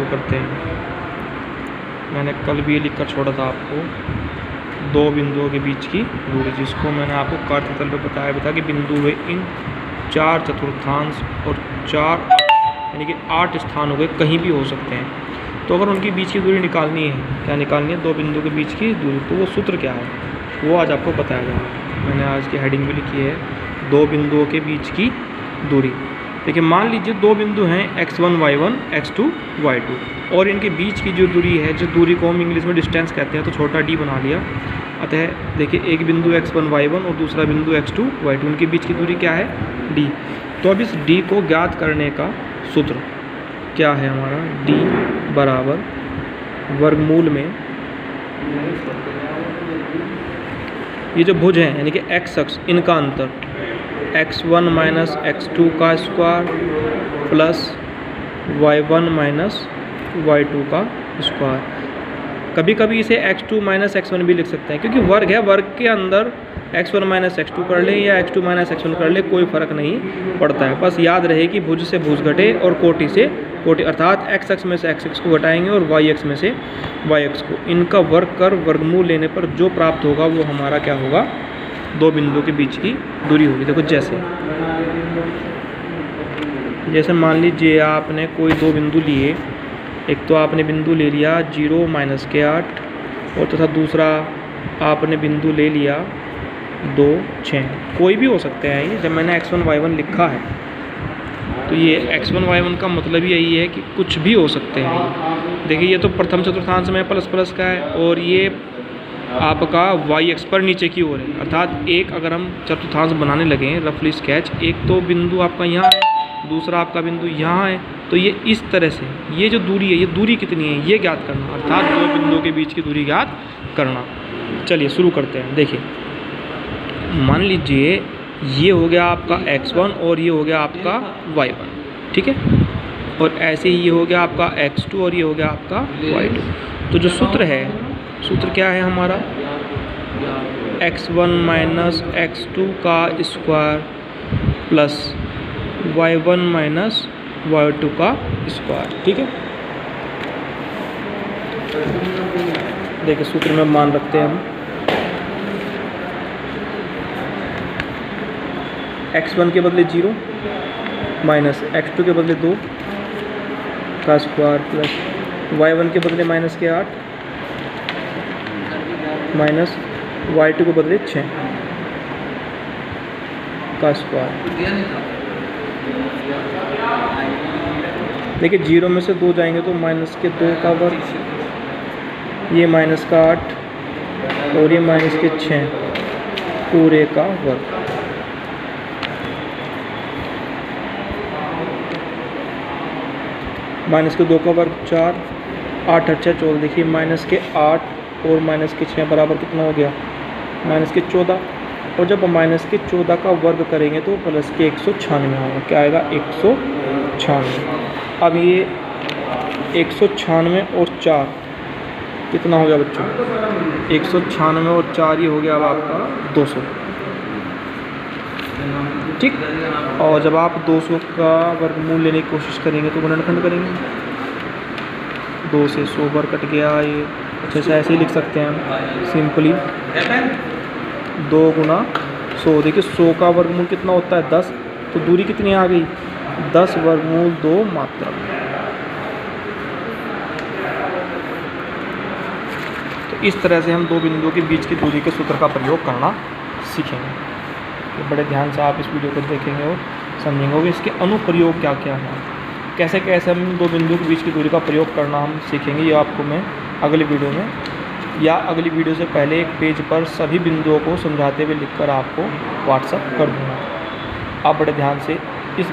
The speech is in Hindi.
करते हैं। मैंने कल भी ये लिख कर छोड़ा था आपको दो बिंदुओं के बीच की दूरी, जिसको मैंने आपको कार्यतल पे बताया था कि बिंदु वे इन 4 चतुर्थांश और 4 यानी कि 8 स्थान हो गए, कहीं भी हो सकते हैं। तो अगर उनकी बीच की दूरी निकालनी है, क्या निकालनी है, दो बिंदु के बीच की दूरी, तो वो सूत्र क्या है वो आज आपको बताया जाएगा। मैंने आज की हेडिंग भी लिखी है दो बिंदुओं के बीच की दूरी। देखिए मान लीजिए दो बिंदु हैं x1 y1 x2 y2 और इनके बीच की जो दूरी है, जो दूरी को हम इंग्लिश में डिस्टेंस कहते हैं, तो छोटा d बना लिया। अतः देखिए एक बिंदु x1 y1 और दूसरा बिंदु x2 y2, उनके बीच की दूरी क्या है, d। तो अब इस d को ज्ञात करने का सूत्र क्या है हमारा, d बराबर वर्गमूल में ये जो भुज हैं यानी कि x अक्ष, इनका अंतर x1 माइनस x2 का square plus y1 minus y2 का स्क्वायर। कभी कभी इसे x2 माइनस x1 भी लिख सकते हैं, क्योंकि वर्ग है, वर्ग के अंदर x1 माइनस x2 कर ले या x2 माइनस x1 कर ले, कोई फ़र्क नहीं पड़ता है। बस याद रहे कि भुज से भुज घटे और कोटि से कोटि, अर्थात x अक्ष में से x अक्ष को घटाएंगे और y अक्ष में से y अक्ष को, इनका वर्ग कर वर्गमूल लेने पर जो प्राप्त होगा वो हमारा क्या होगा, दो बिंदुओं के बीच की दूरी होगी। देखो जैसे मान लीजिए आपने कोई दो बिंदु लिए, एक तो आपने बिंदु ले लिया 0 माइनस के 8 और तथा दूसरा आपने बिंदु ले लिया 2 6, कोई भी हो सकते हैं ये। जब मैंने x1 y1 लिखा है तो ये x1 y1 का मतलब ही यही है कि कुछ भी हो सकते हैं। देखिए ये तो प्रथम चतुर्थांश में प्लस प्लस का है और ये आपका y अक्ष पर नीचे की ओर है, अर्थात एक अगर हम चतुर्थांश बनाने लगे रफली स्केच, एक तो बिंदु आपका यहाँ है, दूसरा आपका बिंदु यहाँ है, तो ये इस तरह से ये जो दूरी है, ये दूरी कितनी है ये ज्ञात करना, अर्थात दो बिंदुओं के बीच की दूरी ज्ञात करना। चलिए शुरू करते हैं। देखिए मान लीजिए ये हो गया आपका x1 और ये हो गया आपका y1, ठीक है, और ऐसे ही ये हो गया आपका x2 और ये हो गया आपका y2। तो जो सूत्र है, सूत्र क्या है हमारा, x1 माइनस x2 का square plus y1 minus y2 का स्क्वायर, ठीक है। देखिए सूत्र में मान रखते हैं हम x1 के बदले 0 माइनस x2 के बदले 2 का स्क्वायर प्लस y1 के बदले माइनस के 8 माइनस y2 के बदले 6 का स्क्वायर। देखिए 0 में से 2 जाएंगे तो माइनस के 2 का वर्ग, ये माइनस का 8 और ये माइनस के 6 पूरे का वर्ग। माइनस के 2 का वर्ग 4, 8 अच्छा 14। देखिए माइनस के 8 और माइनस के 6 बराबर कितना हो गया, माइनस के 14, और जब माइनस के 14 का वर्ग करेंगे तो प्लस के 196 होगा। क्या आएगा, 196। अब ये 196 और 4 कितना हो गया बच्चों, 196 और 4 ये हो गया अब आपका 200, ठीक। और जब आप 200 का वर्गमूल लेने की कोशिश करेंगे तो गुणनखंड करेंगे, 2 से 100 बार कट गया, ये अच्छे से ऐसे ही लिख सकते हैं हम सिंपली, 2 गुना 100। देखिए 100 का वर्गमूल कितना होता है, 10, तो दूरी कितनी आ गई, 10 वर्गमूल 2 मात्रक। तो इस तरह से हम दो बिंदुओं के बीच की दूरी के सूत्र का प्रयोग करना सीखेंगे। तो बड़े ध्यान से आप इस वीडियो को देखेंगे और समझेंगे इसके अनुप्रयोग क्या क्या हैं, कैसे कैसे हम दो बिंदुओं के बीच की दूरी का प्रयोग करना हम सीखेंगे। ये आपको मैं अगली वीडियो में या अगली वीडियो से पहले एक पेज पर सभी बिंदुओं को समझाते हुए लिखकर आपको व्हाट्सएप कर दूँगा। आप बड़े ध्यान से इस